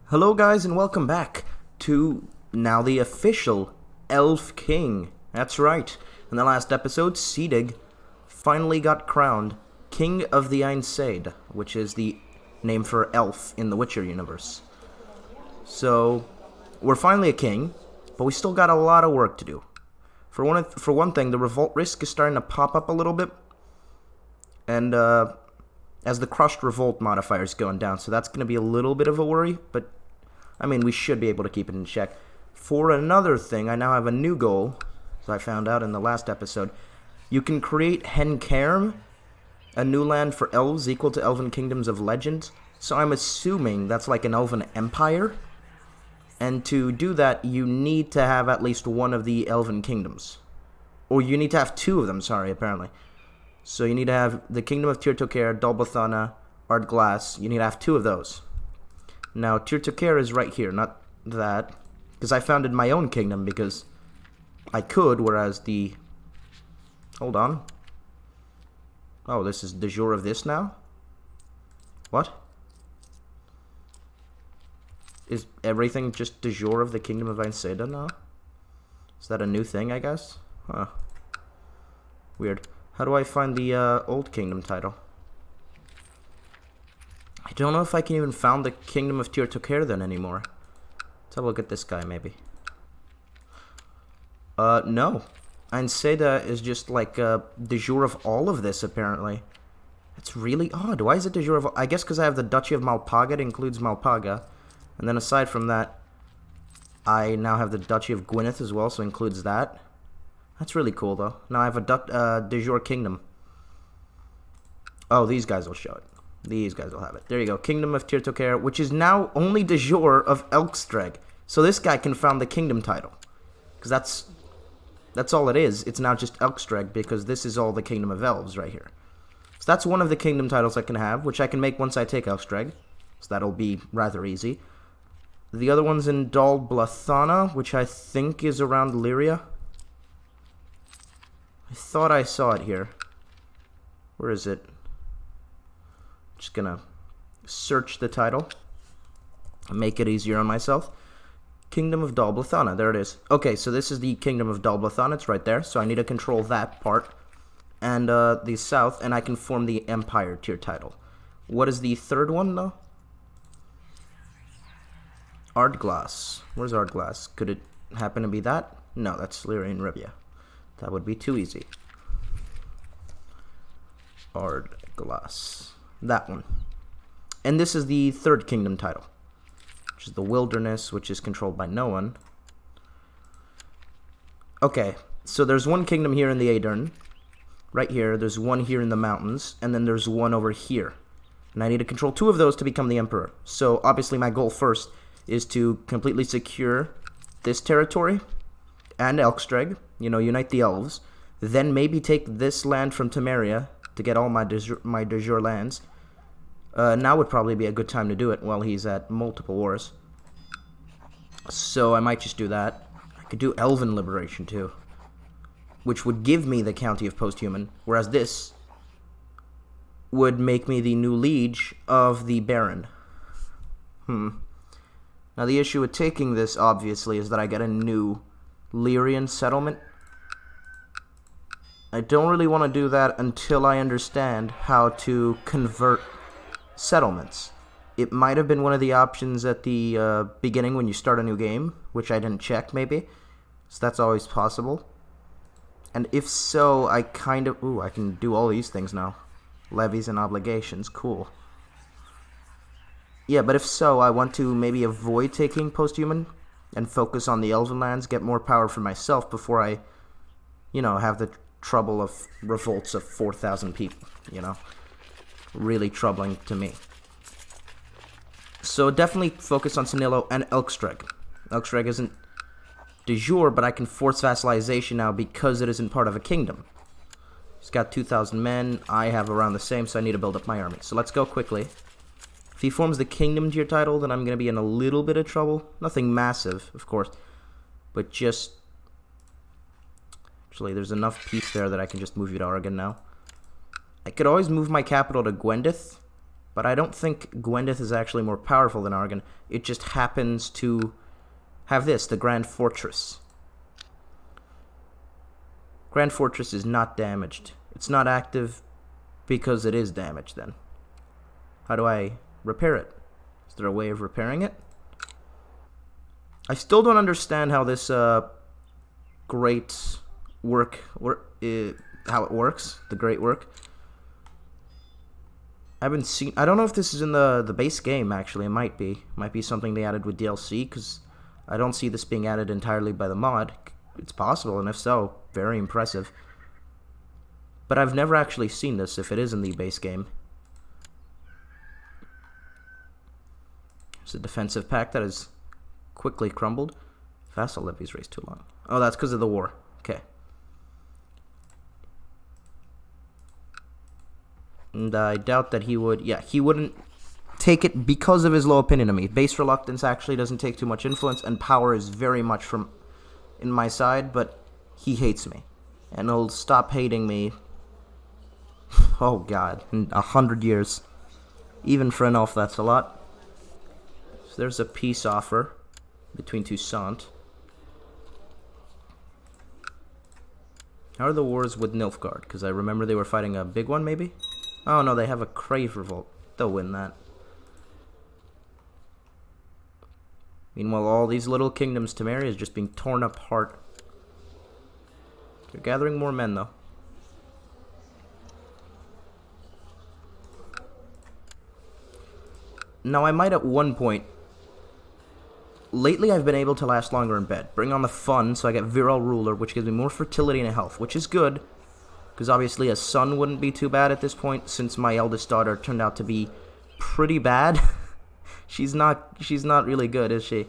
Hello guys and welcome back to now the official Elf King. That's right. In the last episode, Sedig finally got crowned King of the Ain Seid, which is the name for elf in the Witcher universe. So, we're finally a king, but we still got a lot of work to do. For one thing, the revolt risk is starting to pop up a little bit, and as the crushed revolt modifier is going down, so that's going to be a little bit of a worry, but I mean, we should be able to keep it in check. For another thing, I now have a new goal, as I found out in the last episode. You can create Hencairn, a new land for elves equal to Elven Kingdoms of Legend. So I'm assuming that's like an Elven Empire. And to do that, you need to have at least one of the Elven Kingdoms. Or you need to have two of them, sorry, apparently. So you need to have the Kingdom of Tirtocair, Dalbathana, Ardglass. You need to have two of those. Now, Tirtocair is right here, not that. Because I founded my own kingdom because I could, whereas the... Hold on. Oh, this is de jure of this now? What? Is everything just de jure of the Kingdom of Ain Seid now? Is that a new thing, I guess? Huh. Weird. How do I find the old kingdom title? I don't know if I can even found the Kingdom of Tirtocair then anymore. Let's have a look at this guy, maybe. No. Ain Seid is just like de jure of all of this, apparently. It's really odd. Why is it de jure of... I guess because I have the Duchy of Malpaga. It includes Malpaga. And then aside from that, I now have the Duchy of Gwynedd as well, so it includes that. That's really cool, though. Now I have a de jure kingdom. Oh, these guys will show it. These guys will have it. There you go. Kingdom of Tirtocair, which is now only de jure of Elkstreg. So this guy can found the kingdom title. Because that's all it is. It's now just Elkstreg because this is all the Kingdom of Elves right here. So that's one of the kingdom titles I can have, which I can make once I take Elkstreg. So that'll be rather easy. The other one's in Dalbathana, which I think is around Lyria. I thought I saw it here. Where is it? Just gonna search the title and make it easier on myself. Kingdom of Dalbathana, there it is. Okay, so this is the Kingdom of Dalbathana, it's right there, so I need to control that part. And the south, and I can form the Empire tier title. What is the third one, though? Ardglass. Where's Ardglass? Could it happen to be that? No, that's Lyria and Rivia. That would be too easy. Ardglass. That one. And this is the third kingdom title, which is the Wilderness, which is controlled by no one. Okay, so there's one kingdom here in the Aedirn. Right here, there's one here in the mountains, and then there's one over here. And I need to control two of those to become the Emperor. So obviously my goal first is to completely secure this territory and Elkstreg, you know, unite the elves. Then maybe take this land from Temeria to get all my de jure lands. Now would probably be a good time to do it while he's at multiple wars. So I might just do that. I could do Elven Liberation too, which would give me the County of Posthuman, whereas this would make me the new liege of the Baron. Now the issue with taking this, obviously, is that I get a new Lyrian settlement. I don't really want to do that until I understand how to convert settlements. It might have been one of the options at the beginning when you start a new game, which I didn't check, maybe. So that's always possible. And if so, I kind of... Ooh, I can do all these things now. Levies and obligations, cool. Yeah, but if so, I want to maybe avoid taking Posthuman and focus on the Elven lands, get more power for myself before I, you know, have the trouble of revolts of 4,000 people, you know. Really troubling to me. So definitely focus on Sanillo and Elkstreg. Elkstreg isn't de jure, but I can force vassalization now because it isn't part of a kingdom. He's got 2,000 men. I have around the same, so I need to build up my army. So let's go quickly. If he forms the kingdom tier title, then I'm going to be in a little bit of trouble. Nothing massive, of course, but just... Actually, there's enough peace there that I can just move you to Oregon now. I could always move my capital to Gwynedd, But I don't think Gwendith is actually more powerful than Argon. It just happens to have this, the Grand Fortress. Grand Fortress is not damaged. It's not active because it is damaged then. How do I repair it? Is there a way of repairing it? I still don't understand how this great work, how it works, the great work. I don't know if this is in the base game, actually. It might be. Might be something they added with DLC, because I don't see this being added entirely by the mod. It's possible, and if so, very impressive. But I've never actually seen this, if it is in the base game. It's a defensive pact that is quickly crumbled. Vassal levies raised too long. Oh, that's because of the war. Okay. And I doubt that he would... Yeah, he wouldn't take it because of his low opinion of me. Base reluctance actually doesn't take too much influence, and power is very much from in my side, but he hates me. And he'll stop hating me, oh god, in 100 years. Even for an elf, that's a lot. So there's a peace offer between Toussaint. How are the wars with Nilfgaard? Because I remember they were fighting a big one, maybe? Oh no, they have a Crave Revolt. They'll win that. Meanwhile, all these little kingdoms Temeria is just being torn apart. They're gathering more men, though. Now, I might at one point... Lately, I've been able to last longer in bed. Bring on the fun, so I get Virile Ruler, which gives me more fertility and health, which is good. Because obviously a son wouldn't be too bad at this point, since my eldest daughter turned out to be pretty bad. She's not really good, is she?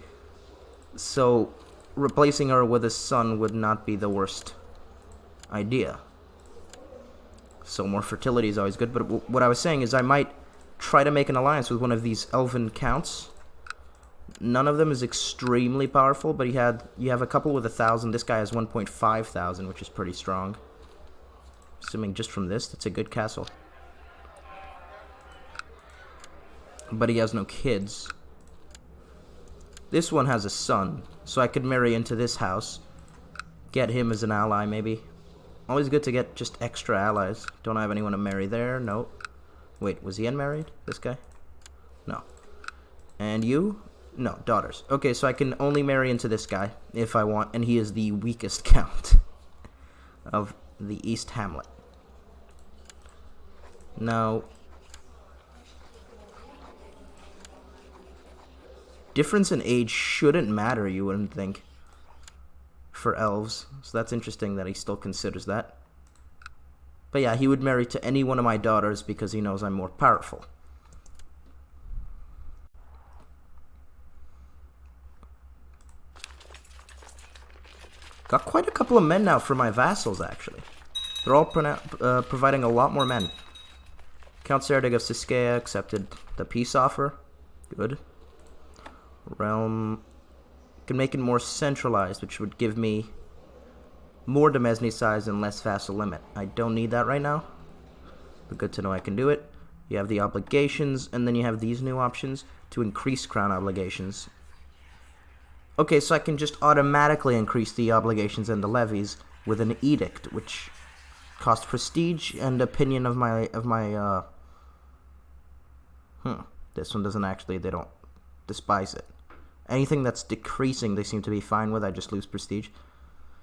So, replacing her with a son would not be the worst idea. So more fertility is always good, but what I was saying is I might try to make an alliance with one of these elven counts. None of them is extremely powerful, but you have a couple with 1,000. This guy has 1.5 thousand, which is pretty strong. Assuming just from this, that's a good castle. But he has no kids. This one has a son, so I could marry into this house. Get him as an ally, maybe. Always good to get just extra allies. Don't have anyone to marry there? No. Wait, was he unmarried? This guy? No. And you? No, daughters. Okay, so I can only marry into this guy if I want, and he is the weakest count of the East Hamlet. Now, difference in age shouldn't matter, you wouldn't think, for elves. So that's interesting that he still considers that. But yeah, he would marry to any one of my daughters because he knows I'm more powerful. Got quite a couple of men now for my vassals, actually. They're all providing a lot more men. Count Serdig of Siskea accepted the peace offer. Good. Realm can make it more centralized, which would give me more Demesne size and less vassal limit. I don't need that right now, but good to know I can do it. You have the obligations, and then you have these new options to increase crown obligations. Okay, so I can just automatically increase the obligations and the levies with an edict, which costs prestige and opinion of my This one doesn't actually, they don't despise it. Anything that's decreasing, they seem to be fine with. I just lose prestige.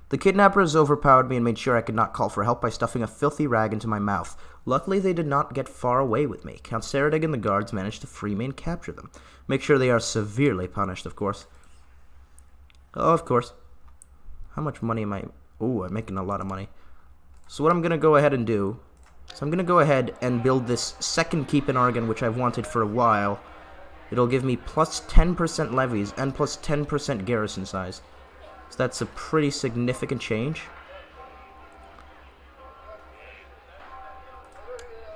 The kidnappers overpowered me and made sure I could not call for help by stuffing a filthy rag into my mouth. Luckily, they did not get far away with me. Count Seredig and the guards managed to free me and capture them. Make sure they are severely punished, of course. Oh, of course. How much money am I... Ooh, I'm making a lot of money. So what I'm going to go ahead and do... So I'm going to go ahead and build this second keep in Argon, which I've wanted for a while. It'll give me plus 10% levies and plus 10% garrison size. So that's a pretty significant change.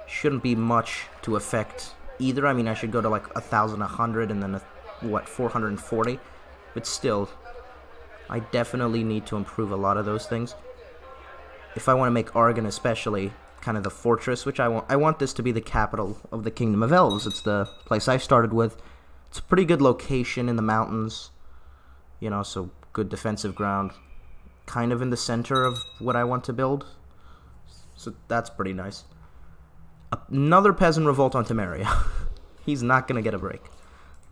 Shouldn't be much to affect either. I mean, I should go to like 1,100 and then, what, 440? But still, I definitely need to improve a lot of those things. If I want to make Argon especially kind of the fortress, which I want. I want this to be the capital of the Kingdom of Elves. It's the place I started with. It's a pretty good location in the mountains, you know, so good defensive ground. Kind of in the center of what I want to build, so that's pretty nice. Another peasant revolt on Temeria. He's not gonna get a break.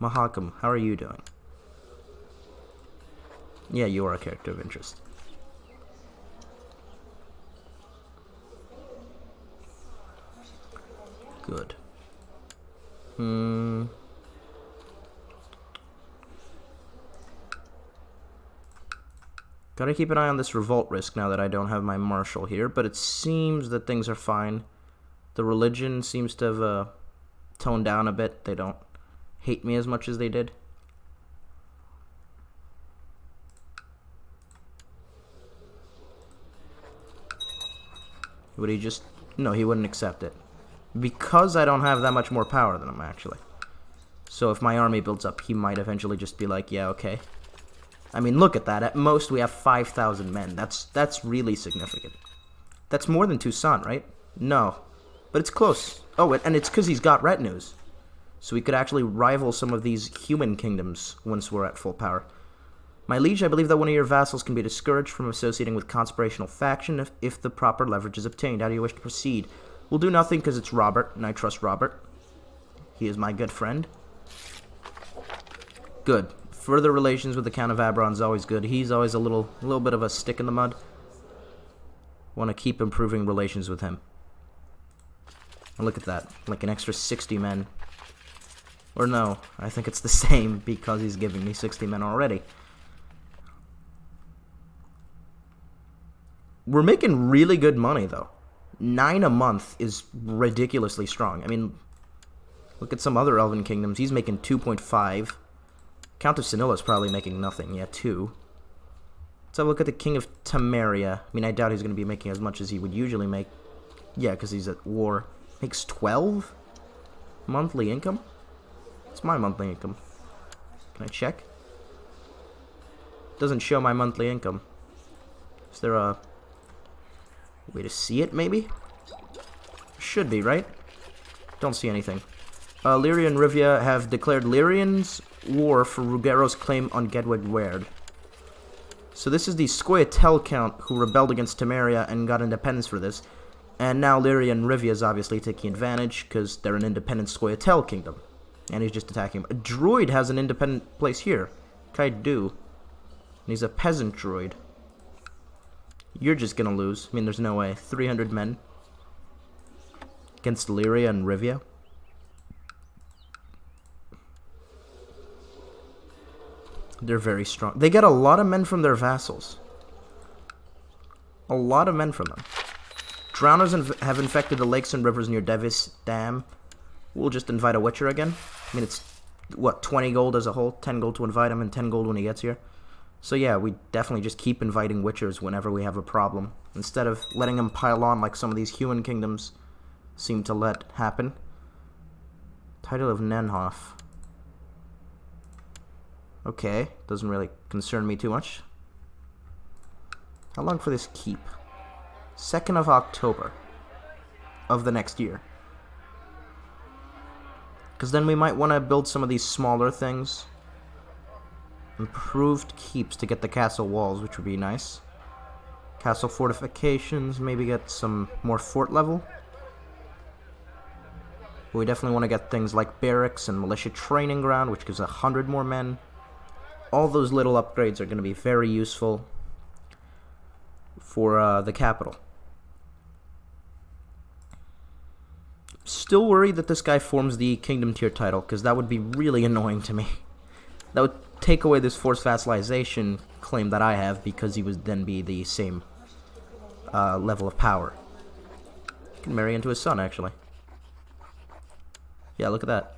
Mahakam, how are you doing? Yeah, you are a character of interest. Good. Gotta keep an eye on this revolt risk now that I don't have my marshal here, but it seems that things are fine. The religion seems to have toned down a bit. They don't hate me as much as they did. Would he just... No, he wouldn't accept it. Because I don't have that much more power than him, actually. So if my army builds up, he might eventually just be like, yeah, okay. I mean, look at that. At most, we have 5,000 men. That's really significant. That's more than Toussaint, right? No. But it's close. Oh, and it's because he's got retinues. So we could actually rival some of these human kingdoms once we're at full power. My liege, I believe that one of your vassals can be discouraged from associating with conspirational faction if the proper leverage is obtained. How do you wish to proceed? We'll do nothing because it's Robert, and I trust Robert. He is my good friend. Good. Further relations with the Count of Abron is always good. He's always a little bit of a stick in the mud. Want to keep improving relations with him. And look at that. Like an extra 60 men. Or no, I think it's the same because he's giving me 60 men already. We're making really good money, though. 9 a month is ridiculously strong. I mean, look at some other Elven kingdoms. He's making 2.5. Count of Sanilla's is probably making nothing. Yeah, 2. Let's have a look at the King of Temeria. I mean, I doubt he's going to be making as much as he would usually make. Yeah, because he's at war. Makes 12 monthly income? It's my monthly income. Can I check? Doesn't show my monthly income. Is there a way to see it, maybe? Should be, right? Don't see anything. Lyria and Rivia have declared Lyrian's war for Rugero's claim on Gedwig Weird. So this is the Scoia'tael Count who rebelled against Temeria and got independence for this. And now Lyria and Rivia is obviously taking advantage because they're an independent Scoia'tael kingdom. And he's just attacking him. A druid has an independent place here. CK2. And he's a peasant druid. You're just gonna lose. I mean, there's no way. 300 men. Against Lyria and Rivia. They're very strong. They get a lot of men from their vassals. A lot of men from them. Drowners have infected the lakes and rivers near Devis Dam. We'll just invite a Witcher again. I mean, it's, what, 20 gold as a whole? 10 gold to invite him and 10 gold when he gets here. So yeah, we definitely just keep inviting Witchers whenever we have a problem. Instead of letting them pile on like some of these human kingdoms seem to let happen. Title of Nenhoff. Okay, doesn't really concern me too much. How long for this keep? 2nd of October of the next year. Because then we might want to build some of these smaller things. Improved keeps to get the castle walls, which would be nice. Castle fortifications, maybe get some more fort level. We definitely want to get things like barracks and militia training ground, which gives 100 more men. All those little upgrades are going to be very useful for the capital. Still worried that this guy forms the kingdom tier title, because that would be really annoying to me. That would take away this forced vassalization claim that I have, because he would then be the same level of power. I can marry into his son, actually. Yeah, look at that.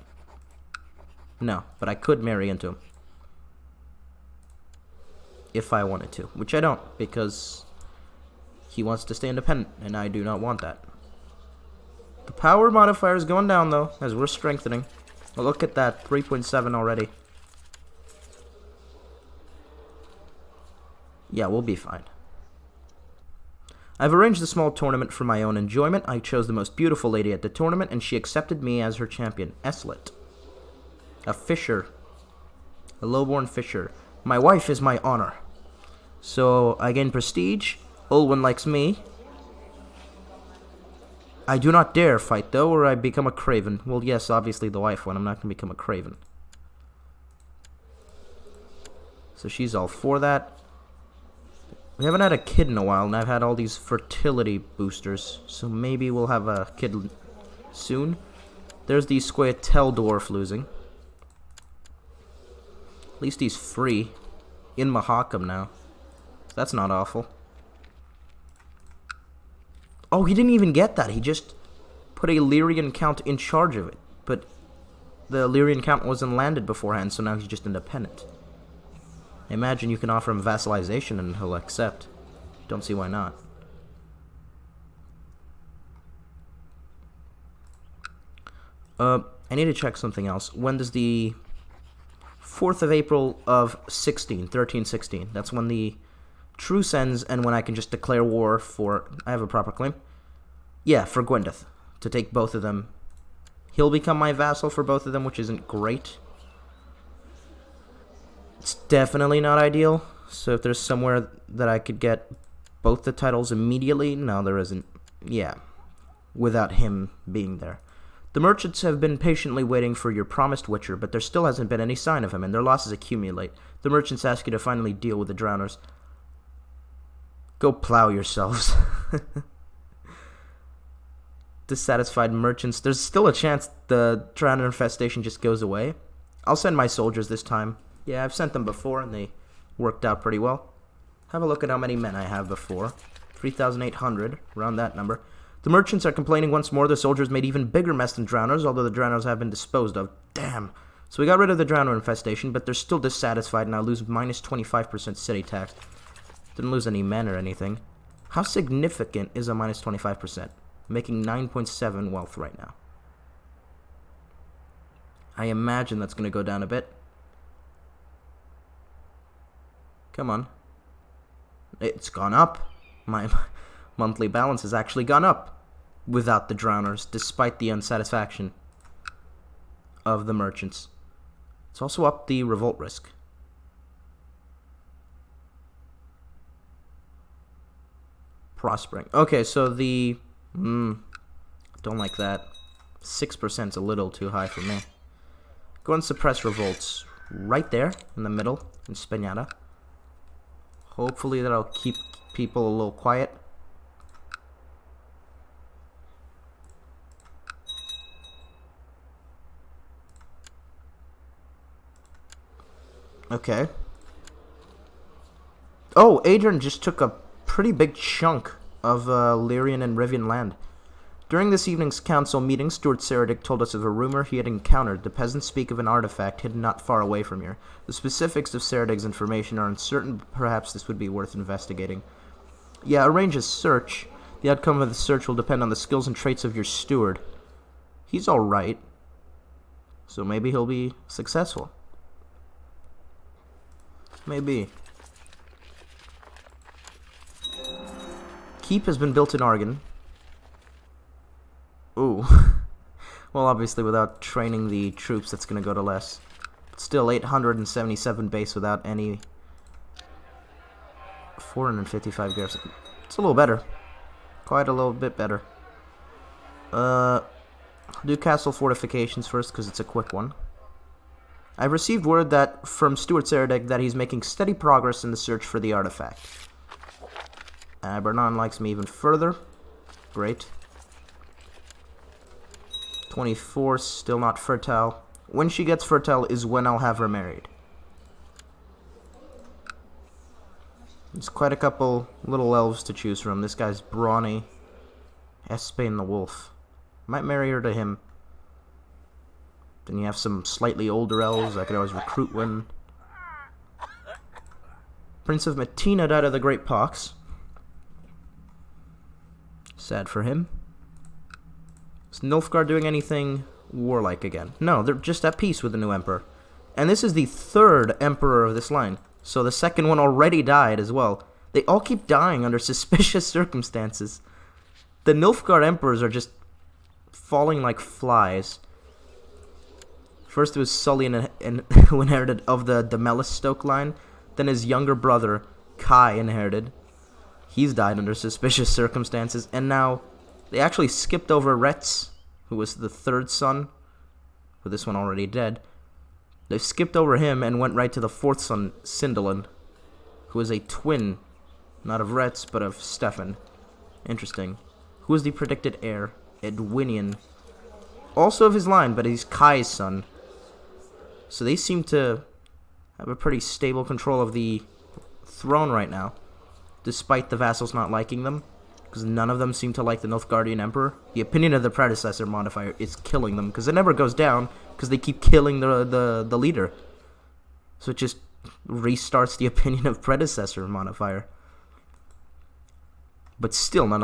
No, but I could marry into him. If I wanted to, which I don't, because he wants to stay independent, and I do not want that. The power modifier is going down, though, as we're strengthening. Well, look at that, 3.7 already. Yeah, we'll be fine. I've arranged a small tournament for my own enjoyment. I chose the most beautiful lady at the tournament, and she accepted me as her champion. Eslet. A fisher. A lowborn fisher. My wife is my honor. So, I gain prestige. Olwen likes me. I do not dare fight, though, or I become a craven. Well, yes, obviously the wife one. I'm not going to become a craven. So she's all for that. We haven't had a kid in a while, and I've had all these fertility boosters. So maybe we'll have a kid soon. There's the Squayatel dwarf losing. At least he's free. In Mahakam now. That's not awful. Oh, he didn't even get that. He just put a Lyrian Count in charge of it. But the Lyrian Count wasn't landed beforehand, so now he's just independent. I imagine you can offer him vassalization and he'll accept. Don't see why not. I need to check something else. When does the 4th of April of 1316. That's when the truce ends and when I can just declare war for... I have a proper claim. Yeah, for Gwendeth. To take both of them. He'll become my vassal for both of them, which isn't great. It's definitely not ideal. So if there's somewhere that I could get both the titles immediately... No, there isn't. Yeah. Without him being there. The merchants have been patiently waiting for your promised Witcher, but there still hasn't been any sign of him, and their losses accumulate. The merchants ask you to finally deal with the drowners. Go plow yourselves. Dissatisfied merchants. There's still a chance the drowner infestation just goes away. I'll send my soldiers this time. Yeah, I've sent them before, and they worked out pretty well. Have a look at how many men I have before. 3,800, around that number. The merchants are complaining once more. The soldiers made even bigger mess than drowners, although the drowners have been disposed of. Damn. So we got rid of the drowner infestation, but they're still dissatisfied, and I lose minus 25% city tax. Didn't lose any men or anything. How significant is a minus 25%? Making 9.7 wealth right now. I imagine that's going to go down a bit. Come on. It's gone up. My monthly balance has actually gone up without the drowners, despite the unsatisfaction of the merchants. It's also up the revolt risk. Prospering. Okay, so the... don't like that. 6% is a little too high for me. Go and suppress revolts. Right there, in the middle, in Spinata. Hopefully that'll keep people a little quiet. Okay. Oh, Adrian just took a pretty big chunk of Lyrian and Rivian land. During this evening's council meeting, Stuart Seredic told us of a rumor he had encountered. The peasants speak of an artifact hidden not far away from here. The specifics of Seredic's information are uncertain, but perhaps this would be worth investigating. Yeah, arrange a search. The outcome of the search will depend on the skills and traits of your steward. He's alright. So maybe he'll be successful. Maybe. Keep has been built in Argon. Ooh. Well, obviously without training the troops, that's going to go to less. But still, 877 base without any... 455 garrison. It's a little better. Quite a little bit better. Do castle fortifications first, because it's a quick one. I've received word that from Stuart Seredic that he's making steady progress in the search for the artifact. Bernan likes me even further. Great. 24, still not fertile. When she gets fertile is when I'll have her married. There's quite a couple little elves to choose from. This guy's brawny. Espain the wolf. Might marry her to him. Then you have some slightly older elves. I could always recruit one. Prince of Matina died of the Great Pox. Sad for him. Is Nilfgaard doing anything warlike again? No, they're just at peace with the new emperor. And this is the third emperor of this line. So the second one already died as well. They all keep dying under suspicious circumstances. The Nilfgaard emperors are just falling like flies. First it was Sully who inherited of the Demelis-Stoke line. Then his younger brother, Kai, inherited. He's died under suspicious circumstances. And now they actually skipped over Retz, who was the third son, with this one already dead. They skipped over him and went right to the fourth son, Sindelin, who is a twin, not of Retz, but of Stefan. Interesting. Who is the predicted heir? Edwinian. Also of his line, but he's Kai's son. So they seem to have a pretty stable control of the throne right now, despite the vassals not liking them, because none of them seem to like the Nilfgaardian Emperor. The opinion of the predecessor modifier is killing them, because it never goes down, because they keep killing the leader. So it just restarts the opinion of predecessor modifier. But still, none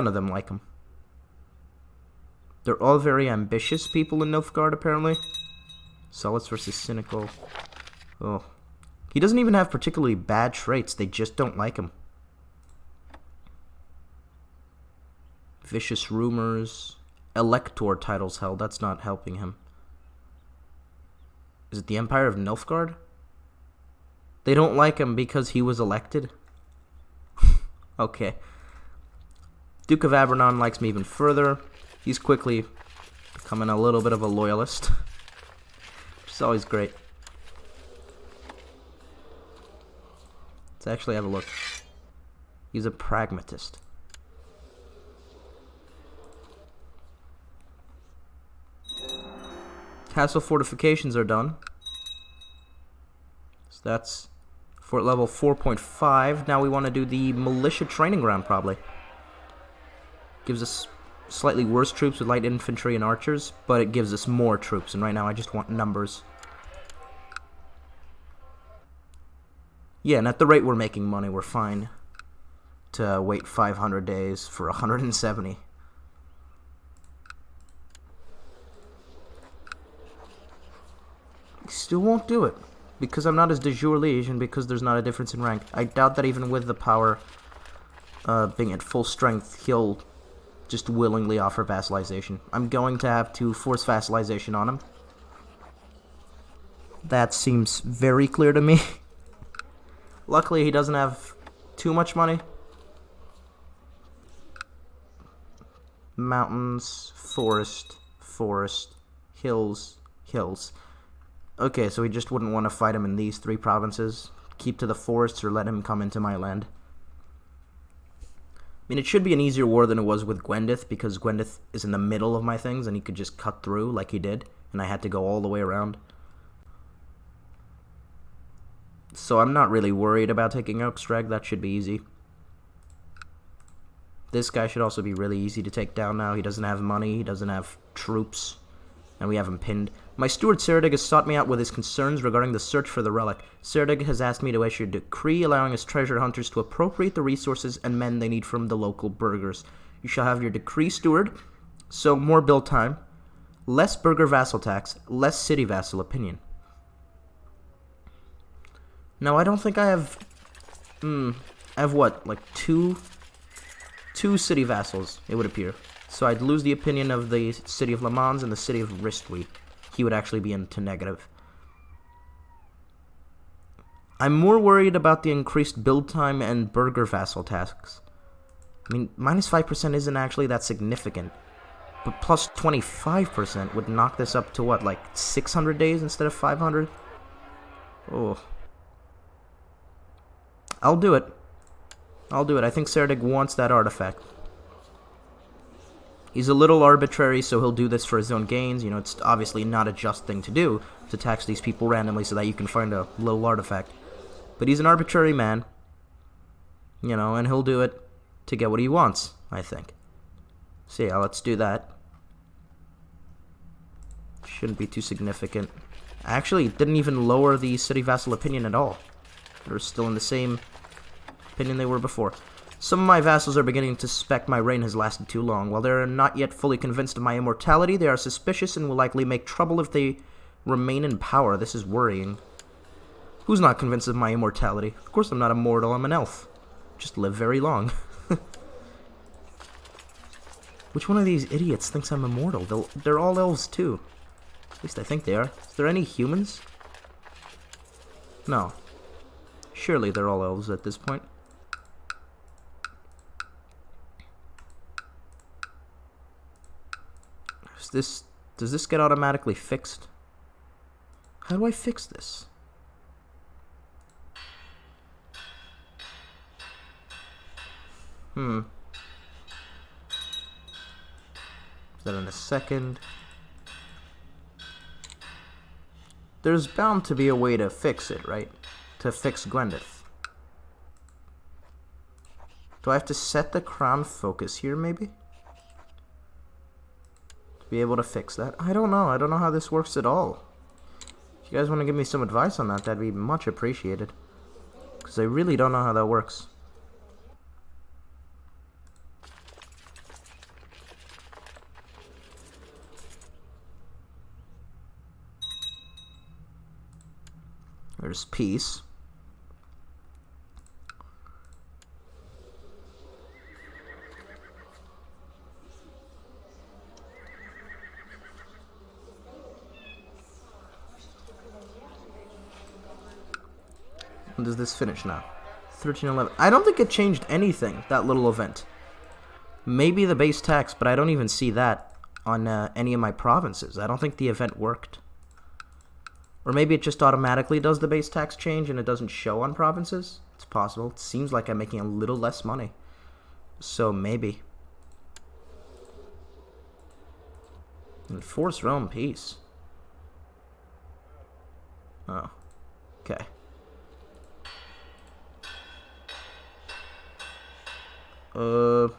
of them like him. They're all very ambitious people in Nilfgaard, apparently. Zealots versus cynical. Oh. He doesn't even have particularly bad traits, they just don't like him. Vicious rumors. Elector titles held, that's not helping him. Is it the Empire of Nilfgaard? They don't like him because he was elected? Okay. Duke of Abernon likes me even further. He's quickly becoming a little bit of a loyalist, which is always great. Let's actually have a look. He's a pragmatist. Castle fortifications are done. So that's fort level 4.5. Now we want to do the militia training ground, probably. Gives us slightly worse troops with light infantry and archers, but it gives us more troops, and right now I just want numbers. Yeah, and at the rate we're making money, we're fine to wait 500 days for 170. Still won't do it, because I'm not his de jure liege, and because there's not a difference in rank. I doubt that even with the power being at full strength, he'll just willingly offer vassalization. I'm going to have to force vassalization on him. That seems very clear to me. Luckily, he doesn't have too much money. Mountains, forest, forest, hills, hills. Okay, so we just wouldn't want to fight him in these three provinces. Keep to the forests or let him come into my land. I mean, it should be an easier war than it was with Gwendith, because Gwendith is in the middle of my things, and he could just cut through like he did, and I had to go all the way around. So I'm not really worried about taking Oakstrag. That should be easy. This guy should also be really easy to take down now. He doesn't have money, he doesn't have troops, and we have him pinned. My steward Seredig has sought me out with his concerns regarding the search for the relic. Seredig has asked me to issue a decree allowing his treasure hunters to appropriate the resources and men they need from the local burghers. You shall have your decree, steward. So, more build time, less burgher vassal tax, less city vassal opinion. Now, I don't think I have... I have what? Like two city vassals, it would appear. So I'd lose the opinion of the city of Le Mans and the city of Ristwi. He would actually be into negative. I'm more worried about the increased build time and burgher vassal tasks. I mean, minus 5% isn't actually that significant. But plus 25% would knock this up to what, like 600 days instead of 500? Oh. I'll do it. I'll do it. I think Seredig wants that artifact. He's a little arbitrary, so he'll do this for his own gains. You know, it's obviously not a just thing to do, to tax these people randomly so that you can find a little artifact. But he's an arbitrary man, you know, and he'll do it to get what he wants, I think. So yeah, let's do that. Shouldn't be too significant. Actually, it didn't even lower the city vassal opinion at all. They're still in the same opinion they were before. Some of my vassals are beginning to suspect my reign has lasted too long. While they are not yet fully convinced of my immortality, they are suspicious and will likely make trouble if they remain in power. This is worrying. Who's not convinced of my immortality? Of course I'm not immortal, I'm an elf. just live very long. Which one of these idiots thinks I'm immortal? They're all elves too. At least I think they are. Is there any humans? No. Surely they're all elves at this point. Does this get automatically fixed? How do I fix this? Is that in a second? There's bound to be a way to fix it, right? To fix Gwendith. Do I have to set the crown focus here, maybe? To be able to fix that? I don't know. I don't know how this works at all. If you guys want to give me some advice on that, that'd be much appreciated. Because I really don't know how that works. There's peace. When does this finish now? 1311. I don't think it changed anything, that little event. Maybe the base tax, but I don't even see that on any of my provinces. I don't think the event worked. Or maybe it just automatically does the base tax change and it doesn't show on provinces. It's possible. It seems like I'm making a little less money. So maybe. Enforce realm peace. Oh. Okay. Hold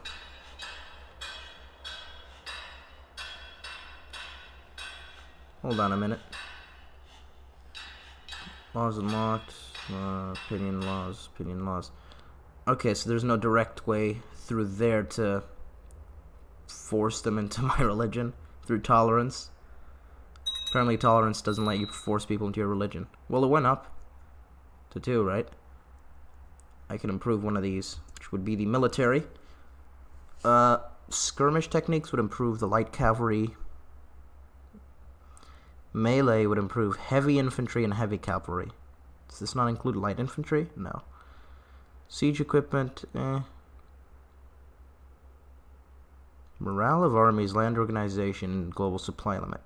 on a minute. Laws unlocked. Opinion laws. Opinion laws. Okay, so there's no direct way through there to force them into my religion through tolerance. Apparently tolerance doesn't let you force people into your religion. Well, it went up to 2, right? I can improve one of these, which would be the military. Skirmish techniques would improve the light cavalry. Melee would improve heavy infantry and heavy cavalry. Does this not include light infantry? No. Siege equipment, Morale of armies, land organization, global supply limit.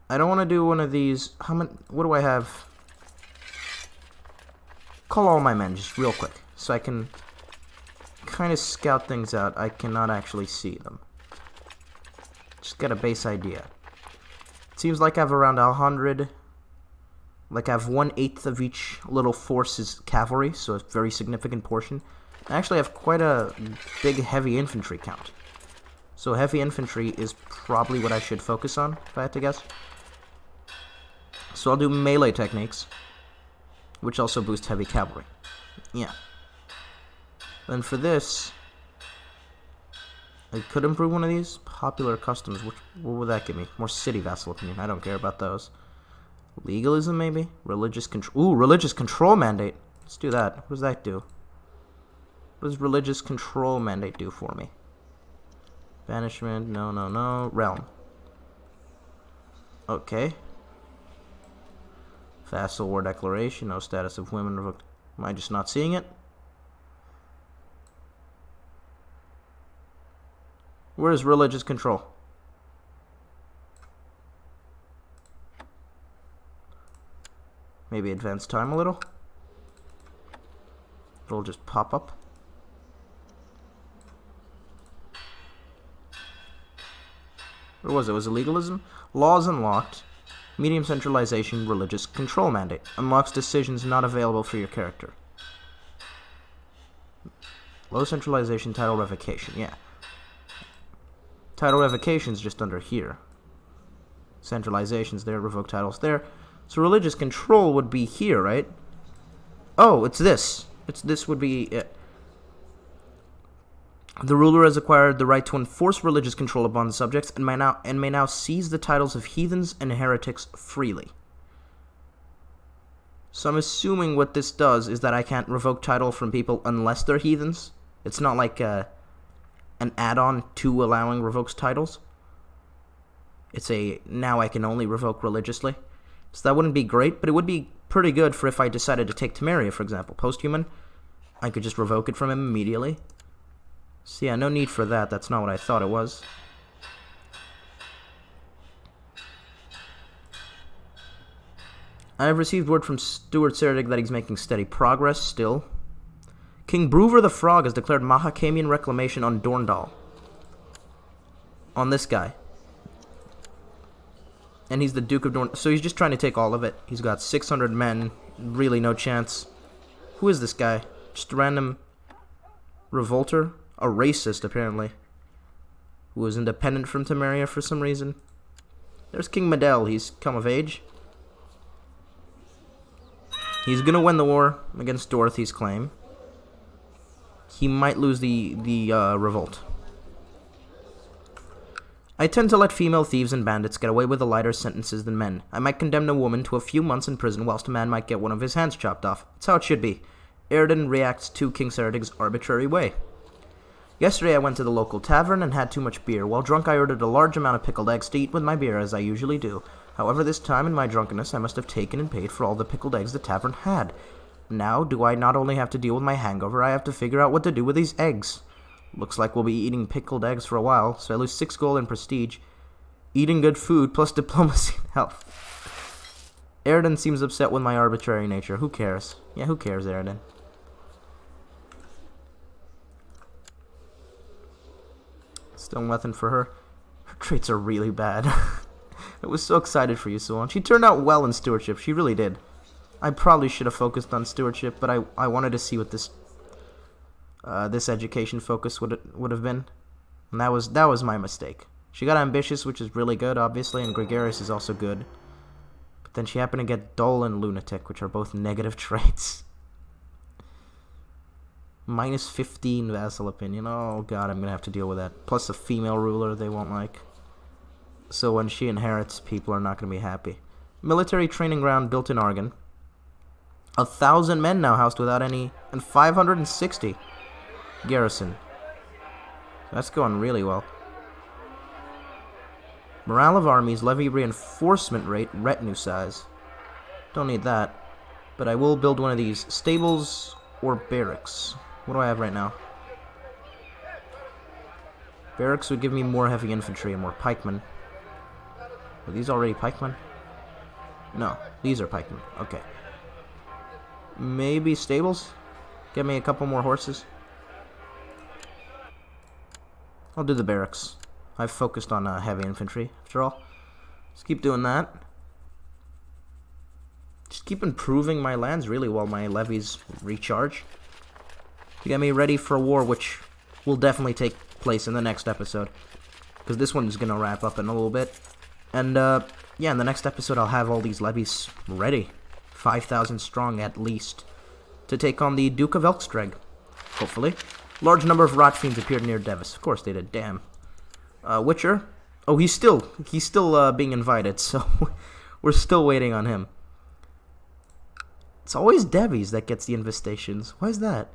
I don't want to do one of these. How many? What do I have? Call all my men just real quick, so I can kind of scout things out. I cannot actually see them. Just get a base idea. It seems like I have around 100. Like I have 1/8 of each little force is cavalry, so a very significant portion. I actually have quite a big heavy infantry count. So heavy infantry is probably what I should focus on, if I had to guess. So I'll do melee techniques, which also boost heavy cavalry. Yeah. Then for this, I could improve one of these. Popular customs, what would that give me? More city vassal opinion. I don't care about those. Legalism, maybe? Religious control. Ooh, religious control mandate. Let's do that. What does that do? What does religious control mandate do for me? Banishment, no, no, no. Realm. Okay. Vassal war declaration, no status of women revoked. Am I just not seeing it? Where is religious control? Maybe advance time a little? It'll just pop up. What was it? Was it legalism? Laws unlocked. Medium centralization, religious control mandate. Unlocks decisions not available for your character. Low centralization, title revocation. Yeah. Title revocation's just under here. Centralization's there, revoke titles there. So religious control would be here, right? Oh, it's this. This would be it. The ruler has acquired the right to enforce religious control upon subjects and may now seize the titles of heathens and heretics freely. So I'm assuming what this does is that I can't revoke title from people unless they're heathens. It's not like an add-on to allowing revokes titles. It's a now I can only revoke religiously. So that wouldn't be great, but it would be pretty good for if I decided to take Temeria, for example. Posthuman, I could just revoke it from him immediately. So yeah, no need for that. That's not what I thought it was. I have received word from Stuart Ceredig that he's making steady progress still. King Bruver the Frog has declared Mahakamian reclamation on Dorndal. On this guy. And he's the Duke of Dorndal. So he's just trying to take all of it. He's got 600 men. Really no chance. Who is this guy? Just a random revolter? A racist, apparently. Who was independent from Temeria for some reason. There's King Medell. He's come of age. He's gonna win the war against Dorothy's claim. He might lose the revolt. I tend to let female thieves and bandits get away with the lighter sentences than men. I might condemn a woman to a few months in prison, whilst a man might get one of his hands chopped off. It's how it should be. Erden reacts to King Ceredig's arbitrary way. Yesterday I went to the local tavern and had too much beer. While drunk I ordered a large amount of pickled eggs to eat with my beer, as I usually do. However, this time in my drunkenness I must have taken and paid for all the pickled eggs the tavern had. Now, do I not only have to deal with my hangover, I have to figure out what to do with these eggs. Looks like we'll be eating pickled eggs for a while, so I lose 6 gold in prestige. Eating good food plus diplomacy and health. Erden seems upset with my arbitrary nature. Who cares? Yeah, who cares, Erden? Still nothing for her. Her traits are really bad. I was so excited for you, Suan. She turned out well in stewardship. She really did. I probably should have focused on stewardship, but I wanted to see what this education focus would have been, and that was my mistake. She got ambitious, which is really good, obviously, and gregarious is also good. But then she happened to get dull and lunatic, which are both negative traits. Minus 15 vassal opinion. Oh god, I'm gonna have to deal with that. Plus a female ruler they won't like. So when she inherits, people are not gonna be happy. Military training ground built in Argon. 1,000 men now housed without any, and 560 garrison. That's going really well. Morale of armies, levy reinforcement rate, retinue size. Don't need that, but I will build one of these. Stables or barracks. What do I have right now? Barracks would give me more heavy infantry and more pikemen. Are these already pikemen? No, these are pikemen. Okay. Maybe stables? Get me a couple more horses. I'll do the barracks. I've focused on heavy infantry, after all. Just keep doing that. Just keep improving my lands, really, while my levies recharge. To get me ready for a war, which will definitely take place in the next episode. Because this one's going to wrap up in a little bit. And, yeah, in the next episode I'll have all these levies ready. 5,000 strong at least. To take on the Duke of Elkstreg. Hopefully. Large number of rot fiends appeared near Devis. Of course they did, damn. Witcher? Oh, he's still being invited, so we're still waiting on him. It's always Devis that gets the invitations. Why is that?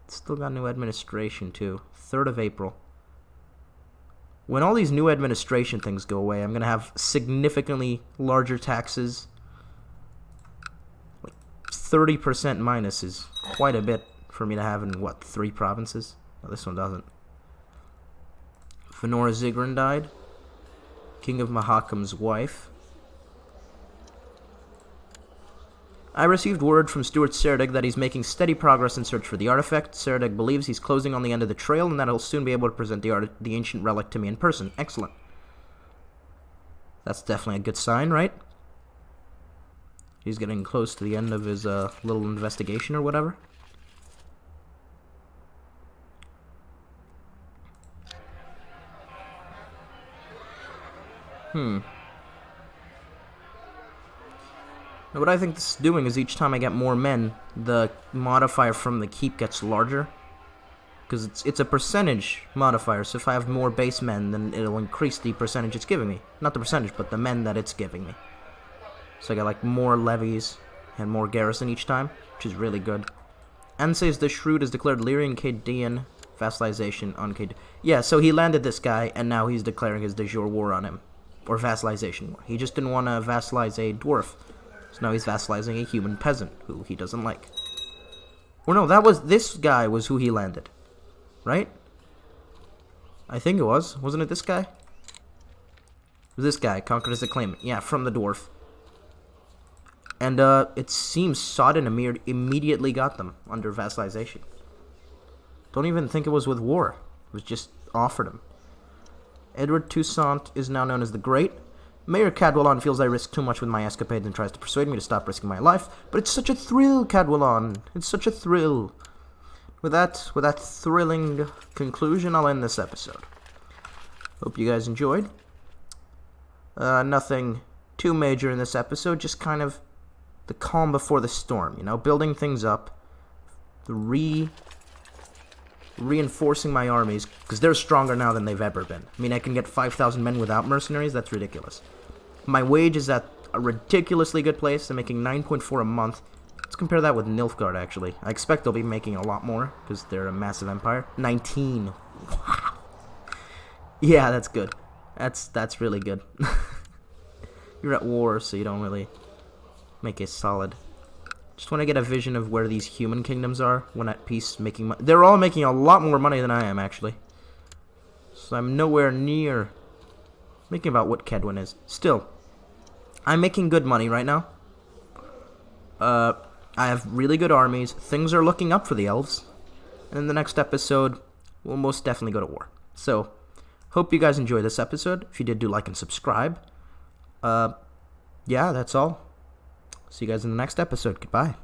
Still got new administration, too. 3rd of April. When all these new administration things go away, I'm going to have significantly larger taxes. Like 30% minus is quite a bit for me to have in, what, 3 provinces? No, this one doesn't. Fenora Zigrin died. King of Mahakam's wife. I received word from Stuart Ceredig that he's making steady progress in search for the artifact. Ceredig believes he's closing on the end of the trail and that he'll soon be able to present the ancient relic to me in person. Excellent. That's definitely a good sign, right? He's getting close to the end of his little investigation or whatever. Now what I think this is doing is each time I get more men, the modifier from the keep gets larger. Because it's a percentage modifier, so if I have more base men, then it'll increase the percentage it's giving me. Not the percentage, but the men that it's giving me. So I got like more levies, and more garrison each time, which is really good. Anses the Shrewd has declared Lyrian Cadian vassalization on Cad. Yeah, so he landed this guy, and now he's declaring his de jure war on him. Or vassalization war. He just didn't want to vassalize a dwarf. So now he's vassalizing a human peasant, who he doesn't like. Or no, this guy was who he landed. Right? I think it was. Wasn't it this guy? It was this guy, conquered as a claimant. Yeah, from the dwarf. And it seems Sodden immediately got them under vassalization. Don't even think it was with war. It was just offered him. Edward Toussaint is now known as the Great. Mayor Cadwallon feels I risk too much with my escapades and tries to persuade me to stop risking my life. But it's such a thrill, Cadwallon. It's such a thrill. With that thrilling conclusion, I'll end this episode. Hope you guys enjoyed. Nothing too major in this episode, just kind of the calm before the storm, you know, building things up, reinforcing my armies, because they're stronger now than they've ever been. I mean, I can get 5,000 men without mercenaries, that's ridiculous. My wage is at a ridiculously good place. I'm making 9.4 a month. Let's compare that with Nilfgaard, actually. I expect they'll be making a lot more, because they're a massive empire. 19. Wow. Yeah, that's good. That's really good. You're at war, so you don't really make it solid. Just want to get a vision of where these human kingdoms are when at peace, making money. They're all making a lot more money than I am, actually. So I'm nowhere near making about what Kedwin is. Still, I'm making good money right now. I have really good armies. Things are looking up for the elves. And in the next episode, we'll most definitely go to war. So, hope you guys enjoyed this episode. If you did, do like and subscribe. Yeah, that's all. See you guys in the next episode. Goodbye.